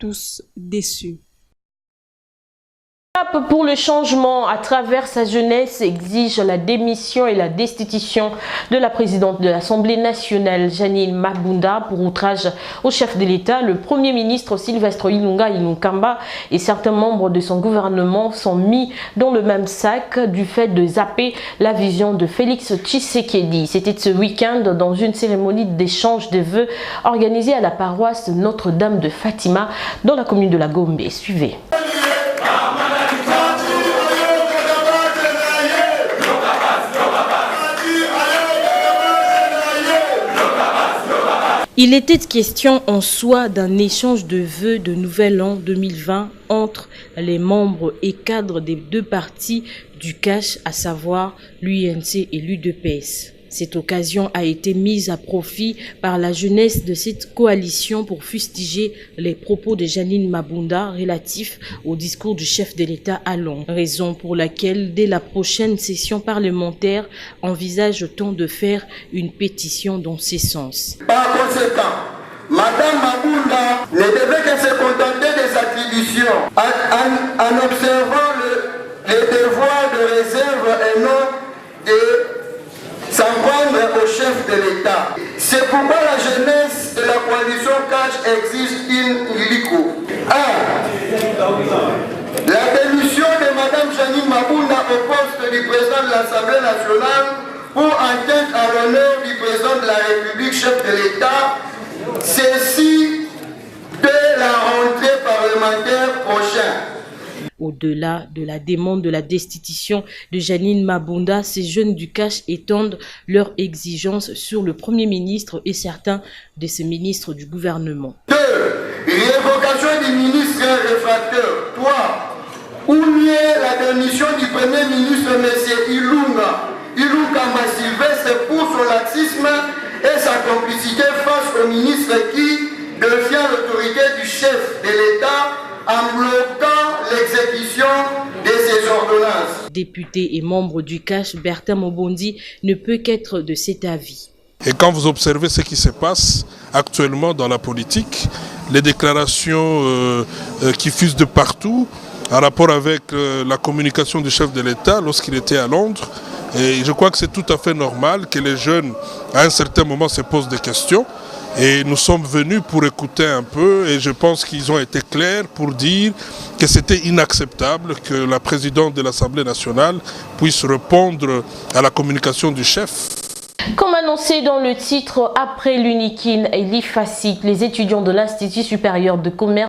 tous déçus. Pour le changement à travers sa jeunesse exige la démission et la destitution de la présidente de l'Assemblée nationale, Janine Mabunda, pour outrage au chef de l'État. Le Premier ministre Sylvestre Ilunga Ilunkamba et certains membres de son gouvernement sont mis dans le même sac du fait de zapper la vision de Félix Tshisekedi. C'était ce week-end dans une cérémonie d'échange de vœux organisée à la paroisse Notre-Dame de Fatima dans la commune de la Gombe. Suivez. Il était question en soi d'un échange de vœux de Nouvel An 2020 entre les membres et cadres des deux partis du CACH, à savoir l'UNC et l'UDPS. Cette occasion a été mise à profit par la jeunesse de cette coalition pour fustiger les propos de Janine Mabunda relatifs au discours du chef de l'État à Londres. Raison pour laquelle, dès la prochaine session parlementaire, envisage-t-on de faire une pétition dans ce sens. Par conséquent, Madame Mabunda ne devait que se contenter des attributions en observant les devoirs de réserve et non de s'en prendre au chef de l'État. C'est pourquoi la jeunesse de la coalition CACH exige une illico. 1. La démission de Mme Janine Mabunda au poste du président de l'Assemblée nationale pour enquête à l'honneur du président de la République, chef de l'État, ceci dès la rentrée parlementaire prochaine. Au-delà de la demande de la destitution de Janine Mabunda, ces jeunes du CACH étendent leurs exigences sur le Premier ministre et certains de ses ministres du gouvernement. 2. Révocation du ministre réfractaire. 3. Ou mieux la démission du Premier ministre M. Ilunkamba Sylvestre pour son laxisme et sa complicité face au ministre qui devient l'autorité du chef de l'État en bloquant l'exécution de ces ordonnances. Député et membre du CACH, Bertin Mobondi ne peut qu'être de cet avis. Et quand vous observez ce qui se passe actuellement dans la politique, les déclarations qui fusent de partout en rapport avec la communication du chef de l'État lorsqu'il était à Londres, et je crois que c'est tout à fait normal que les jeunes, à un certain moment, se posent des questions. Et nous sommes venus pour écouter un peu et je pense qu'ils ont été clairs pour dire que c'était inacceptable que la présidente de l'Assemblée nationale puisse répondre à la communication du chef. Comme annoncé dans le titre, après l'UNIKIN et l'IFACIC, les étudiants de l'Institut supérieur de commerce